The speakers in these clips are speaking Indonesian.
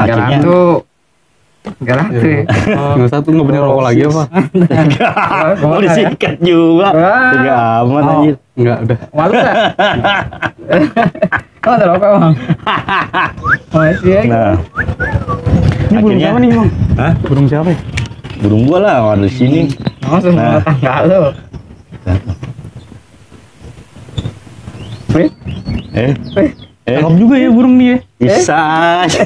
Akhirnya Enggak laku. Nggak satu nggak punya rokok lagi apa? mau disikat juga. Enggak aman anjir. Enggak, udah. Malu enggak? Oh, ada rokok, Bang. Masih ya. Nah, Ini burung akhirnya- siapa nih, Bang? hah? Burung siapa ya? Burung gua lah, ada di sini. Langsung Nah. tangga lu. Cakep juga ya burung nih ya. Bisa aja.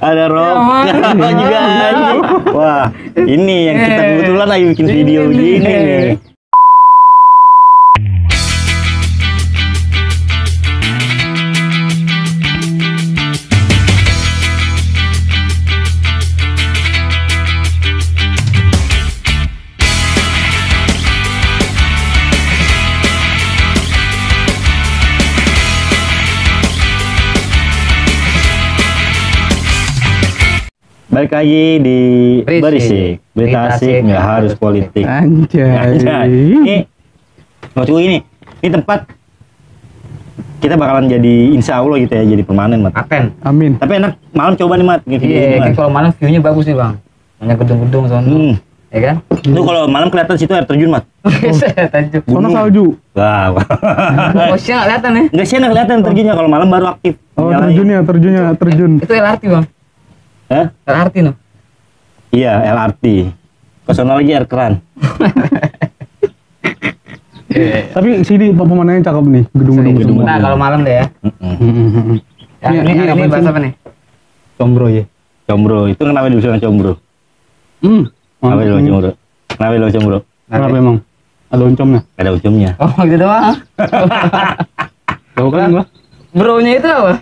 ada rokok juga anjir. Wah, ini yang kita kebetulan lagi bikin video begini nih. Balik lagi di Berisik. Berita asik nggak harus politik. Anjay. Ini maksud gue ini tempat kita bakalan jadi insya Allah gitu ya, jadi permanen Mat. Aten. Amin. Tapi enak malam coba nih Mat, video ini Iya, Mat. kalau malam view-nya bagus sih, Bang. Banyak gedung-gedung sono. Ya kan? Itu kalau malam kelihatan situ air terjun Mat. Tajuk. Sono salju. Wah, Oh, siang kelihatan ya. nggak sih enak kelihatan terjunnya, kalau malam baru aktif. Oh, Nyalain. terjun. Itu LRT, Bang. Hah? LRT no. Iya, LRT. Ke sono lagi air keran. Tapi sini pemandangannya cakep nih, gedung-gedung Gedung. semua. Nah, kalau malam deh ya. Ya, Ini ini apaan bahas sih? apa nih? Combro ya. Combro, itu kenapa dibilang combro? Kenapa dibilang combro? Kenapa dibilang combro? Kenapa emang? Ada oncomnya? Ada ujungnya. Oh, gitu doang. Tahu kan gua? Bro-nya itu apa?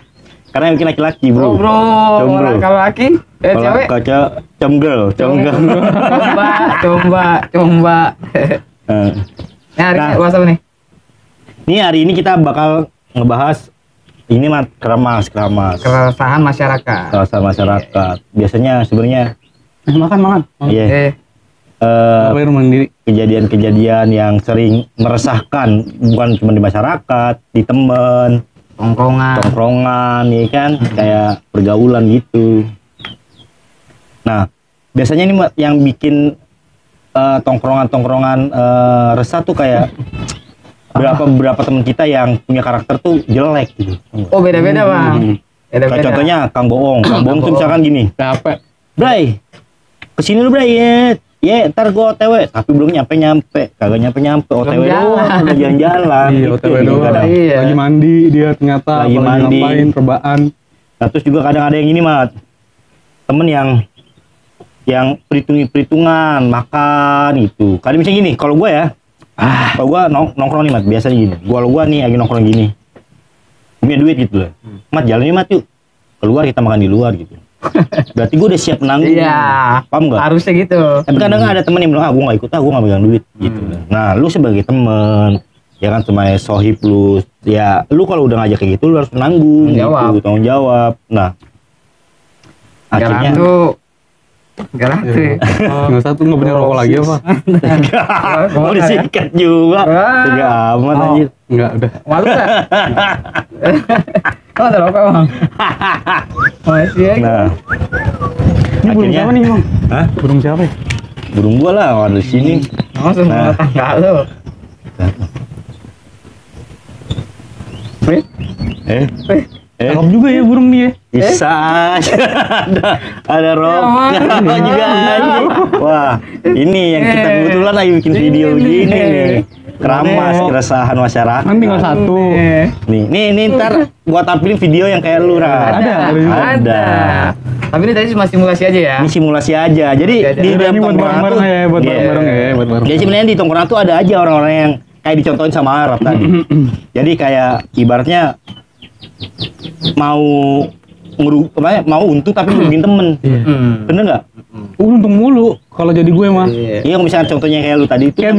Karena yang bikin laki-laki bro. Oh, bro. Combro. Kalau laki, Kalau cewek. kaca comgirl. Coba. Eh, Nah, hari ini Nah. bahas apa nih? Ini hari ini kita bakal ngebahas ini Mat, keramas. Keresahan masyarakat. Rasa masyarakat. Biasanya sebenarnya Makan. iya Apa rumah sendiri? kejadian-kejadian yang sering meresahkan, bukan cuma di masyarakat, di temen, tongkrongan, ya kan, kayak pergaulan gitu. Nah, biasanya ini Mat, yang bikin tongkrongan resah tuh kayak beberapa teman kita yang punya karakter tuh jelek gitu. Oh, beda-beda, Bang. Kayak contohnya Kang Boong. Kang Boong tuh misalkan gini, Capek. Bray, kesini lu Bray ya, ntar gua OTW, tapi belum nyampe, kagak nyampe, OTW doang, udah jalan-jalan. Iya, gitu, OTW gitu doang. kadang. Iya. Lagi mandi dia ternyata. Lagi apa mandi. ngapain, rebahan. Nah, terus juga kadang ada yang ini Mat, temen yang perhitungan makan gitu. Kadang misalnya gini, kalau gua ya, kalau gua nongkrong nih Mat, biasanya gini, gua nih lagi nongkrong gini, punya duit gitu lah, Mat jalan nih Mat yuk, keluar kita makan di luar gitu. Berarti gua udah siap menanggung. Iya. Paham nggak? Harusnya gitu. Tapi kadang ada temen yang bilang, gua nggak ikut, gua nggak pegang duit gitu. Nah, lu sebagai temen, ya kan sama sohib lu, ya lu kalau udah ngajak kayak gitu, lu harus menanggung, Jawab. gitu, tanggung jawab. Nah, akhirnya Enggak laku. Nggak satu nggak punya rokok lagi apa? mau disikat juga. Enggak aman anjir. Enggak, udah. Malu enggak? Oh, ada rokok, Bang. Masih ya. Nah, Ini burung akhirnya- siapa nih, Bang? hah? Burung siapa ya? Burung gua lah, ada di sini. Langsung Nah. tangga lu. Cakep juga ya burung nih ya. Bisa aja. ada rokok juga anjir. Wah, ini yang kita kebetulan lagi bikin video begini nih. Keramas, keresahan masyarakat. Kan tinggal satu. Nih ntar gua tampilin video yang kayak lu Ra. Ada. Tapi ini tadi cuma simulasi aja ya. Ini simulasi aja. Jadi di dalam Ini buat tongkrongan bareng-bareng tuh, ya, buat Iya. bareng-bareng ya, buat bareng. Jadi sebenarnya di tongkrongan tuh ada aja orang-orang yang kayak dicontohin sama Arab tadi. Jadi kayak ibaratnya mau mau untung tapi ngerugiin temen. Bener nggak? Untung mulu kalau jadi gue mah. Iya, misalkan contohnya kayak lu tadi itu. Kayak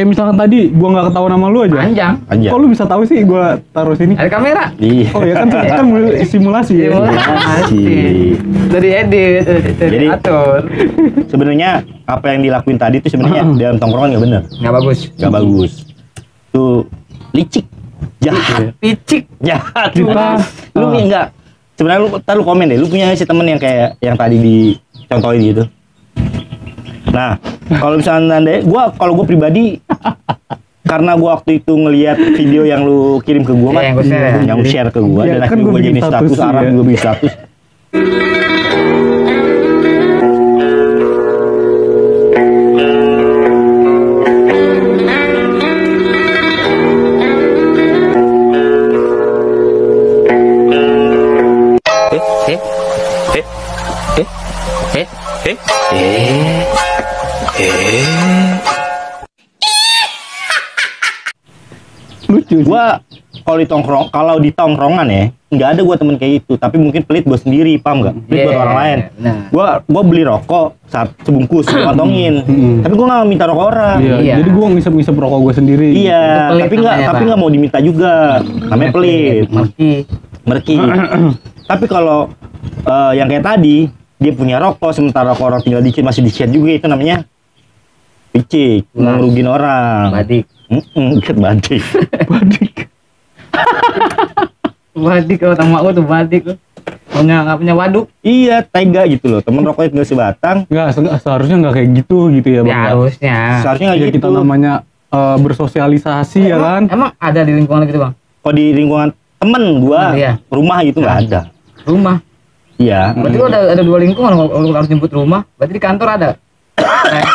misalkan tadi gua nggak ketahuan sama lu aja. Panjang. Aja. Kok lu bisa tahu sih gua taruh sini? Ada kamera. Iya. Oh ya kan simulasi ya. Simulasi. Dari edit, Jadi- atur. Sebenarnya apa yang dilakuin tadi itu sebenarnya dalam tongkrongan nggak bener, Nggak bagus. nggak bagus. Tuh licik, jahat, Picik. jahat. Kita- Lu ya nggak Sebenarnya lu ntar lu komen deh, lu punya si temen yang kayak yang tadi dicontohin gitu. Nah, kalau misalnya kalau gue pribadi karena gue waktu itu ngelihat video yang lu kirim ke gue, Iya, yang yang gua share. share ke gue, Iya, dan kan akhirnya gua gue bikin jadi status status, Arab, iya. gue bikin status. Lucu sih. Gua kalau di tongkrongan ya, nggak ada gua temen kayak itu, tapi mungkin pelit buat sendiri, paham nggak? Pelit buat Iya, orang lain. benar. Gua beli rokok sebungkus, gua kantongin, tapi gua nggak minta rokok orang. Iya, Iya. jadi gua ngisep-ngisep rokok gua sendiri. Iya, Itu pelit tapi namanya, Pak. nggak mau diminta juga, namanya pelit, Merki. merki. Tapi kalau yang kayak tadi, dia punya rokok, sementara rokok orang tinggal dikit masih di-share juga, itu namanya picik, Nah. ngerugin orang. Badik. Deket badik. Badik kalau sama aku tuh badik. Nggak punya waduk. Iya, tega gitu loh. Temen rokoknya tinggal sebatang. Enggak, seharusnya enggak kayak gitu ya, Bang. Ya harusnya. Seharusnya nggak Ya, gitu. kita namanya bersosialisasi ya kan. Emang ada di lingkungan gitu bang? Kalau di lingkungan temen gua, Iya. rumah gitu nggak ada. Rumah. Iya. Berarti lu ada dua lingkungan kalau harus jemput rumah. Berarti di kantor ada.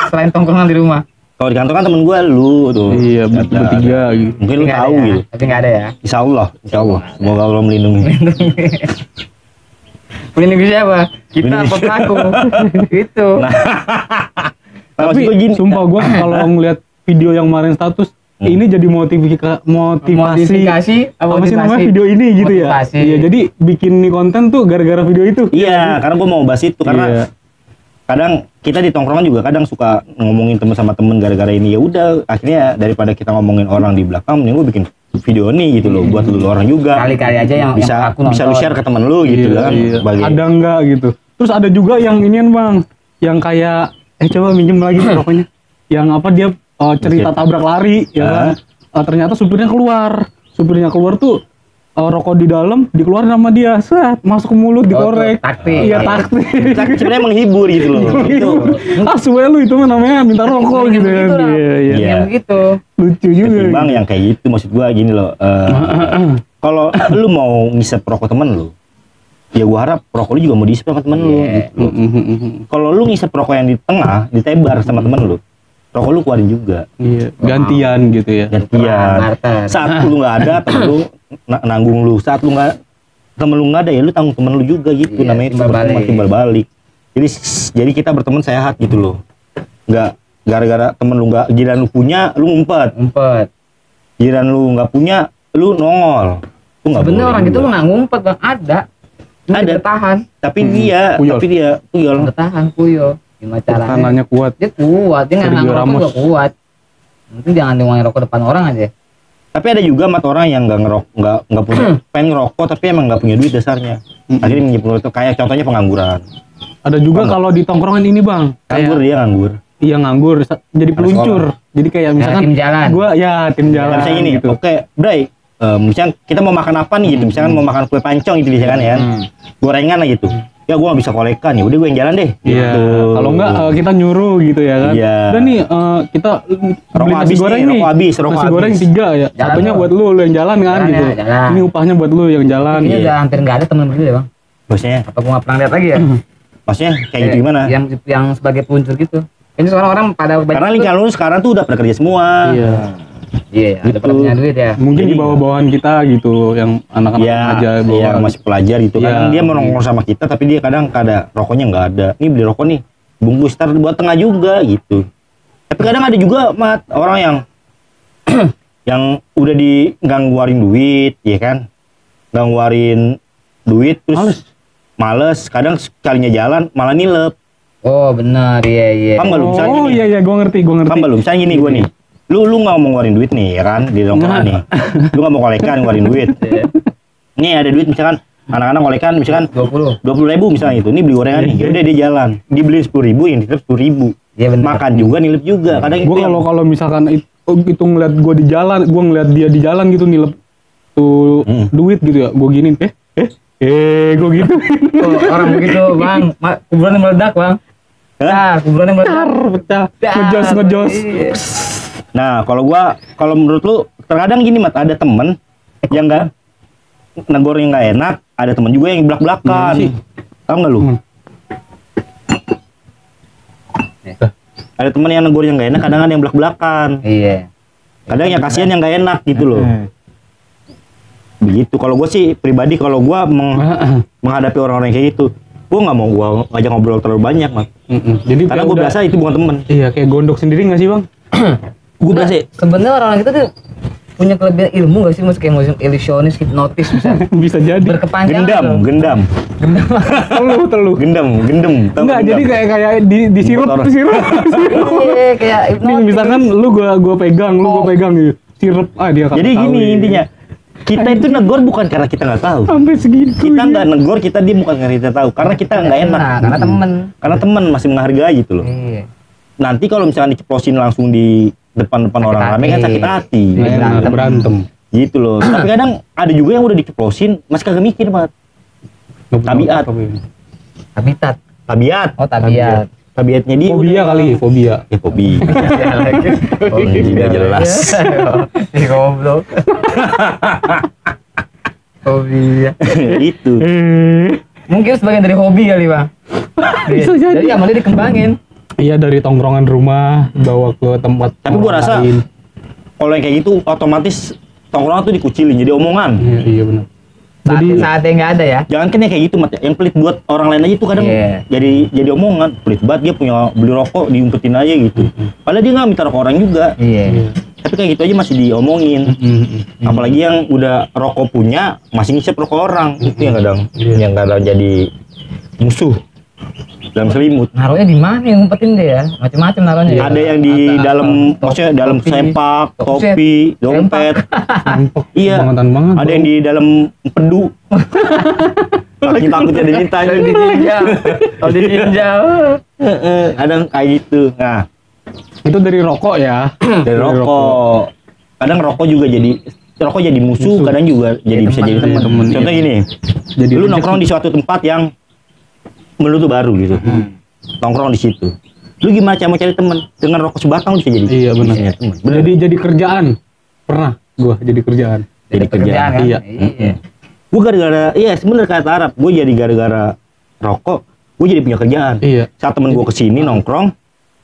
Selain tongkrongan di rumah. Kalau di kantor kan temen gua lu tuh. Iya, Ada. bertiga gitu. Mungkin lu Nggak ada tahu ya? gitu. Tapi nggak ada ya. Insya Allah. Semoga Allah melindungi. Melindungi siapa? Kita apa pelaku? Itu. Nah, Tapi maksud gua gini. sumpah gua kalau ngeliat video yang kemarin status ini jadi motivasi Modifikasi apa sih namanya video ini gitu Motivasi. ya. Iya, jadi bikin nih konten tuh gara-gara video itu. Iya, karena gua mau bahas itu karena Iya. kadang kita di tongkrongan juga kadang suka ngomongin temen sama temen gara-gara ini. Ya udah, akhirnya daripada kita ngomongin orang di belakang, mending gua bikin video nih gitu loh, buat lu orang juga. Kali-kali aja yang bisa aku bisa lu nonton. share ke temen lu gitu Iya, kan. iya. Sebagai Ada enggak gitu. Terus ada juga yang inian Bang, yang kayak coba minjem lagi rokoknya. Yang apa dia cerita tabrak lari ya kan. Ternyata supirnya keluar tuh rokok di dalam dikeluarin sama dia, set masuk ke mulut dikorek. taktik. Iya, taktik. sebenarnya menghibur gitu loh. Itu Suwe lu itu mah namanya minta rokok Yang gitu kan. begitu lah. Iya, iya. Iya. Yang begitu. Lucu juga. ketimbang yang kayak gitu, maksud gua gini loh. Kalau lu mau ngisep rokok temen lu, ya gua harap rokok lu juga mau diisep sama temen lu Iya. gitu loh. Kalau lu ngisep rokok yang di tengah, ditebar sama temen lu, rokok lu keluarin juga. Iya, gantian gitu ya. Gantian. Barter. Saat lu nggak ada, temen lu nanggung lu. Saat lu nggak, temen lu nggak ada, ya lu tanggung temen lu juga gitu. Iya, Namanya itu timbal balik. timbal balik. Jadi kita berteman sehat gitu loh. Nggak gara-gara temen lu nggak, giliran lu punya, lu ngumpet. Giliran lu nggak punya, lu nongol. Lu nggak Sebenarnya boleh orang gitu juga. lu nggak ngumpet bang, ada. Cuma Ada. dia bertahan, Tapi Puyol. dia puyol. bertahan puyo. Gimana caranya? Tangannya kuat. Dia kuat, dia nggak Sergio ngerokok Ramos. juga kuat. Mungkin jangan diuangin rokok depan orang aja. Tapi ada juga mat orang yang nggak punya pengen ngerokok tapi emang nggak punya duit dasarnya. Akhirnya minjem itu kayak contohnya pengangguran. Ada juga kalau di tongkrongan ini Bang, Nganggur kayak dia nganggur. iya nganggur jadi peluncur. Jadi kayak misalkan tim jalan. gua ya tim jalan Misalnya gini, gitu. oke, Bray, misalnya kita mau makan apa nih gitu, misalkan mau makan kue pancong gitu misalkan ya, gorengan lah gitu. Ya gua nggak bisa kolekan, ya udah gue yang jalan deh. Iya. Gitu. Kalau enggak kita nyuruh gitu ya kan. Iya. Udah nih kita beli nasi habis goreng nih, nih. rokok habis, rokok nasi goreng habis. 3 ya. Jalan Satunya dong. buat lu yang jalan kan Jalan gitu. ya, jalan. Ini upahnya buat lu yang jalan. Ini Iya. udah hampir nggak ada temen begitu ya bang. Maksudnya, Apa gua nggak pernah lihat lagi ya? maksudnya kayak gitu gimana? Yang sebagai peluncur gitu. Ini sekarang orang pada Karena lingkungan lu sekarang tuh udah pada kerja semua. Iya. Iya, ada Gitu. pada punya duit ya. Mungkin Jadi- di bawah-bawahan kita gitu yang anak-anak Iya, aja iya, bawahan. masih pelajar gitu. Iya. Kadang dia mau nongkrong sama kita, tapi dia kadang ada rokoknya nggak ada. Nih beli rokok nih, bungkus tar buat tengah juga gitu. Tapi kadang ada juga mat orang yang yang udah nggak ngeluarin duit, ya kan? Nggak ngeluarin duit terus males. Kadang sekalinya jalan malah nilep. Oh benar, iya. Paham nggak lu? Misalnya Oh gini, iya gua ngerti. paham nggak lu? Misalnya gini gue nih. Lu nggak mau ngeluarin duit nih, ya kan? Di nongkrong nih. Lu nggak mau kolekan ngeluarin duit. Nih ada duit misalkan anak-anak kolekan misalkan 20.000 misalnya gitu. Ini beli gorengan nih. Udah dia jalan. Dibeli 10.000 yang ditilep 10.000. Iya benar. Makan juga nilep juga. Kadang itu Gua yang kalau misalkan itu ngeliat gua di jalan, gua ngeliat dia di jalan gitu nilep tuh Hmm. duit gitu ya. Gua gini, Gue gitu. Oh, orang begitu bang, kuburannya meledak bang. Nah, kuburannya meledak. Pecah. Dar. Ngejos. Iya. Nah, kalau menurut lu terkadang gini Mat, ada temen yang enggak negor yang nggak enak, ada temen juga yang belak-belakan. Iya sih. Tahu nggak lu? Ada temen yang negor yang nggak enak, kadang ada yang belak-belakan. Iya. Kadang yang kasihan yang nggak enak gitu loh. Begitu. Kalau gue sih pribadi, kalau gue menghadapi orang-orang kayak gitu, gue nggak mau gue ngajak ngobrol terlalu banyak, Mat. Jadi Karena kayak gue udah- berasa itu bukan temen. Iya, kayak gondok sendiri nggak sih bang? Gue berasa Sebenarnya orang kita tuh punya kelebihan ilmu gak sih, mas, kayak musim ilusionis, hipnotis bisa Bisa jadi. berkepanjangan. gendam. Teluh. Gendam. Tahu Enggak, gendam? jadi kayak di sirup. Motor. Iya, kayak Nih, hipnotis. misalkan lu gua pegang, lu gua pegang gitu. Sirup, dia kagak Jadi tahu, gini ya. intinya, kita itu negor bukan karena kita nggak tahu. Sampai segitu. Kita ya. nggak negor, kita dia bukan karena kita tahu, karena kita nggak enak. Nah, karena temen. Karena teman masih menghargai gitu loh. Iya. Nanti kalau misalnya diceplosin langsung di depan orang Sakit rame kan hati. sakit hati. Nggak enak, berantem. Gitu loh. Tapi kadang ada juga yang udah diceplosin masih kagak mikir, Mat. Nggak punya Tabiat. otak, ya. Habitat. Tabiat. Oh, tabiat. Tabiatnya dia Fobia udah- kali, fobia. Ya fobi. Oh, tidak jelas. Ih, goblok. Hobi. Itu. Mungkin sebagian dari hobi kali, Bang. Bisa jadi. Jadi amalnya dikembangin. Iya, dari tongkrongan rumah bawa ke tempat. Tapi gua orang rasa lain. kalau yang kayak gitu otomatis tongkrongan tuh dikucilin jadi omongan. Iya benar. Saatnya nggak ada ya. Jangan kan yang kayak gitu, Mat. Yang pelit buat orang lain aja tuh kadang Iya. jadi omongan. Pelit banget dia punya beli rokok diumpetin aja gitu. Padahal dia nggak minta rokok orang juga. Iya. Tapi kayak gitu aja masih diomongin. Apalagi yang udah rokok punya masih ngisep rokok orang. Itu yang kadang jadi musuh dalam selimut. Naruhnya di mana yang ngumpetin dia ya? Macam-macam naruhnya. ya. Ada yang di dalam, maksudnya dalam sempak, topi, dompet. Sampok. Iya. Banget. Ada yang di dalam empedu. Takut takutnya diminta. Kalau ditinjau. Kalau ditinjau. Ada yang kayak gitu. Nah, Itu dari rokok ya. dari rokok. Kadang rokok juga jadi musuh, kadang juga jadi bisa jadi teman. teman, iya. Contohnya gini, Jadi lu rejeki. nongkrong di suatu tempat yang menurut lu baru gitu. Nongkrong di situ. Lu gimana cara mau cari teman? Dengan rokok sebatang lu bisa jadi. Iya, benar. bisa nyari teman. Bener. Jadi kerjaan. Pernah gua jadi kerjaan. Jadi kerjaan. kan? Iya. Iya. Gue gara-gara, iya sebenarnya kata Arab, gue jadi gara-gara rokok, gue jadi punya kerjaan. Iya. Saat temen gue kesini nongkrong,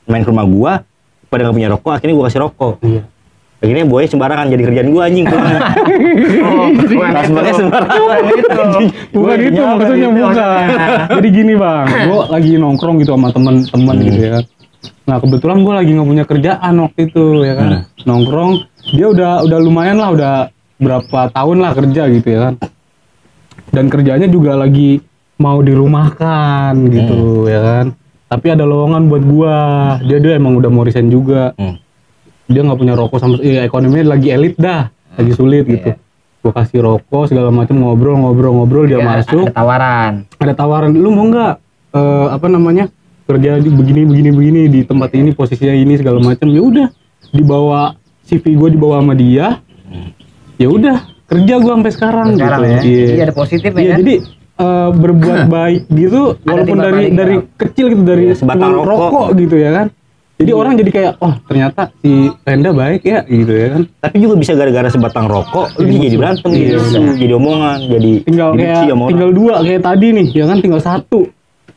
main ke rumah gue, pada nggak punya rokok, akhirnya gue kasih rokok. Iya. Akhirnya boy sembarangan jadi kerjaan gue anjing. Oh, bukan Nah, sebenarnya itu. sembarangan. Bukan itu. Bukan itu maksudnya bukan. Jadi gini bang, gue lagi nongkrong gitu sama teman-teman gitu ya. Nah kebetulan gue lagi nggak punya kerjaan waktu itu ya kan. Nongkrong, dia udah lumayan lah, udah berapa tahun lah kerja gitu ya kan. Dan kerjanya juga lagi mau dirumahkan gitu ya kan. Tapi ada lowongan buat gua. Dia emang udah mau resign juga. Dia nggak punya rokok sama, ekonominya lagi elit dah, lagi sulit gitu. Gua kasih rokok segala macam, ngobrol dia Ya, masuk. ada tawaran. Ada tawaran, lu mau nggak apa namanya kerja di begini di tempat ini, posisinya ini segala macam. Ya udah, dibawa CV gue dibawa sama dia. Ya udah, kerja gue sampai sekarang Sekarang gitu. ya. Iya. Iya, ada positifnya Iya, ya. jadi berbuat baik gitu, walaupun timbal balik, dari ya. kecil gitu, dari Iya, sebatang cuma rokok. gitu ya kan. Jadi orang jadi kayak, oh ternyata si Renda baik ya gitu ya kan. Tapi juga bisa gara-gara sebatang rokok, lu bisa jadi berantem, Iya, jadi musuh, jadi omongan, jadi Tinggal kayak dibenci sama orang. tinggal dua kayak tadi nih, ya kan tinggal satu.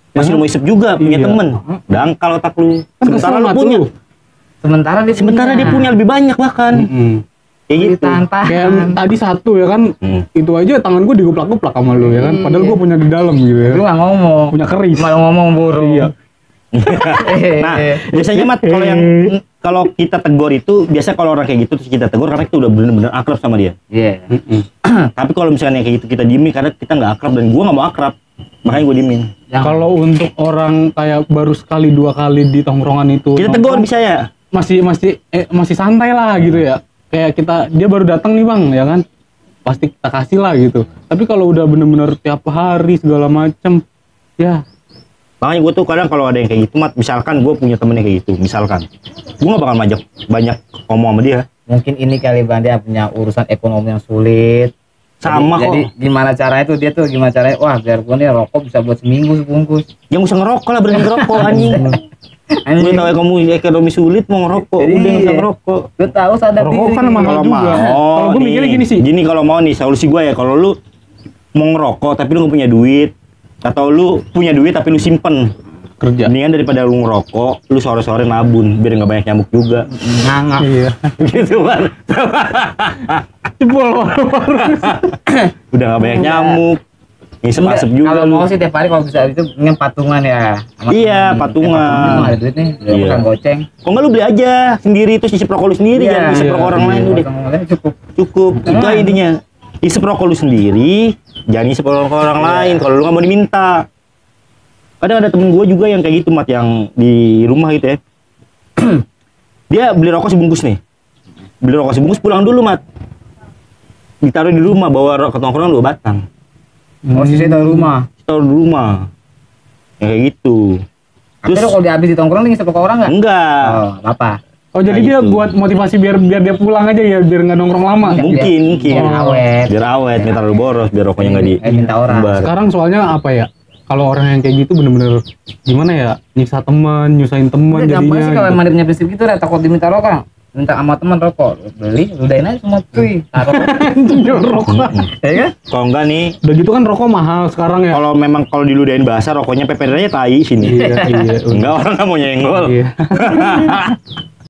Masih lu mau isep juga, punya Iya. temen. Dangkal otak lu. Kan Sementara kesel lu mat punya. lu. Sementara dia Sementara dia punya lebih banyak bahkan. Kayak gitu. Kayak tadi satu ya kan, Hmm. itu aja tangan gue diguplak-guplak sama lu ya kan. Padahal gue punya di dalam gitu ya. Lu nggak ngomong. Punya keris. Malah ngomong burung. Iya. Nah, biasanya Mat kalau kita tegur itu, biasa kalau orang kayak gitu terus kita tegur karena kita udah bener-bener akrab sama dia. Iya. Tapi kalau misalnya kayak gitu kita diemin karena kita nggak akrab dan gua nggak mau akrab, makanya gua diemin. Kalau untuk orang kayak baru sekali dua kali di tongkrongan itu, Kita tegur nongkrong, bisa ya. masih santai lah gitu ya. Kayak dia baru datang nih bang, ya kan, pasti kita kasih lah gitu. Tapi kalau udah bener-bener tiap hari segala macem, ya Makanya gua tuh kadang kalau ada yang kayak gitu, Mat, misalkan gua punya temen yang kayak gitu, misalkan, gua nggak bakal banyak ngomong sama dia. Mungkin ini kali Bang, dia punya urusan ekonomi yang sulit. Sama Jadi kok. gimana caranya tuh dia tuh gimana caranya? Wah, biar gua nih rokok bisa buat seminggu sebungkus. Yang usah ngerokok lah, berhenti ngerokok anjing. Gue Anjing. tahu kamu ekonomi sulit mau ngerokok, udah nggak usah Iya. ngerokok. Lu tahu sadar Rokok diri. kan mahal Kalau juga. mau, Kalau gue mikirnya gini sih. Gini kalau mau nih solusi gue ya, kalau lu mau ngerokok tapi lu nggak punya duit, atau lu punya duit tapi lu simpen, Kerja. mendingan daripada lu ngerokok, lu sore-sore nabun biar nggak banyak nyamuk juga. Ngangak. Iya. Gitu kan. Jebol. Udah nggak banyak nyamuk. Ngisep-asep juga Kalau lu. mau sih tiap hari kalau bisa itu ingin patungan ya. Sama Iya, temen. patungan. Patungan ada duit nih, udah Iya. bukan goceng. Kok nggak lu beli aja sendiri terus isep rokok lu sendiri, Iya, jangan isep iya, rokok orang lain udah. Potong-potongnya cukup. Cukup. Itu Nah. intinya. Isep rokok lu sendiri, jangan isep rokok orang lain kalau lu nggak mau diminta. Kadang ada temen gue juga yang kayak gitu, Mat, yang di rumah gitu ya. Dia beli rokok sebungkus nih. Beli rokok sebungkus pulang dulu, Mat. Ditaruh di rumah, bawa rokok nongkrong 2 batang. Oh, sisanya dari rumah. Taruh di rumah. Ya, kayak gitu. Tapi Terus lu kalau dihabis di tongkrong nih ngisep rokok orang nggak? enggak. Oh, apa? Oh jadi Nah, dia gitu. buat motivasi biar dia pulang aja ya, biar nggak nongkrong lama. Iya. Mungkin. Biar awet. Biar awet, biar terlalu boros, biar rokoknya nggak di Minta orang. umbar. Sekarang soalnya apa ya? Kalau orang yang kayak gitu bener-bener gimana ya? Nyiksa teman, nyusahin teman Udah gampang jadinya. sih kalau gitu. emang dia punya prinsip gitu lah, takut diminta rokok. Minta sama teman rokok, beli, udahin aja semua cuy. Taruh. Anjing, dia rokok. Ya kan? Kalau enggak nih, Udah gitu kan rokok mahal sekarang ya. kalau memang kalau diludahin basah rokoknya peperannya tai sini. Iya, iya. Enggak, orang nggak mau nyenggol. Iya.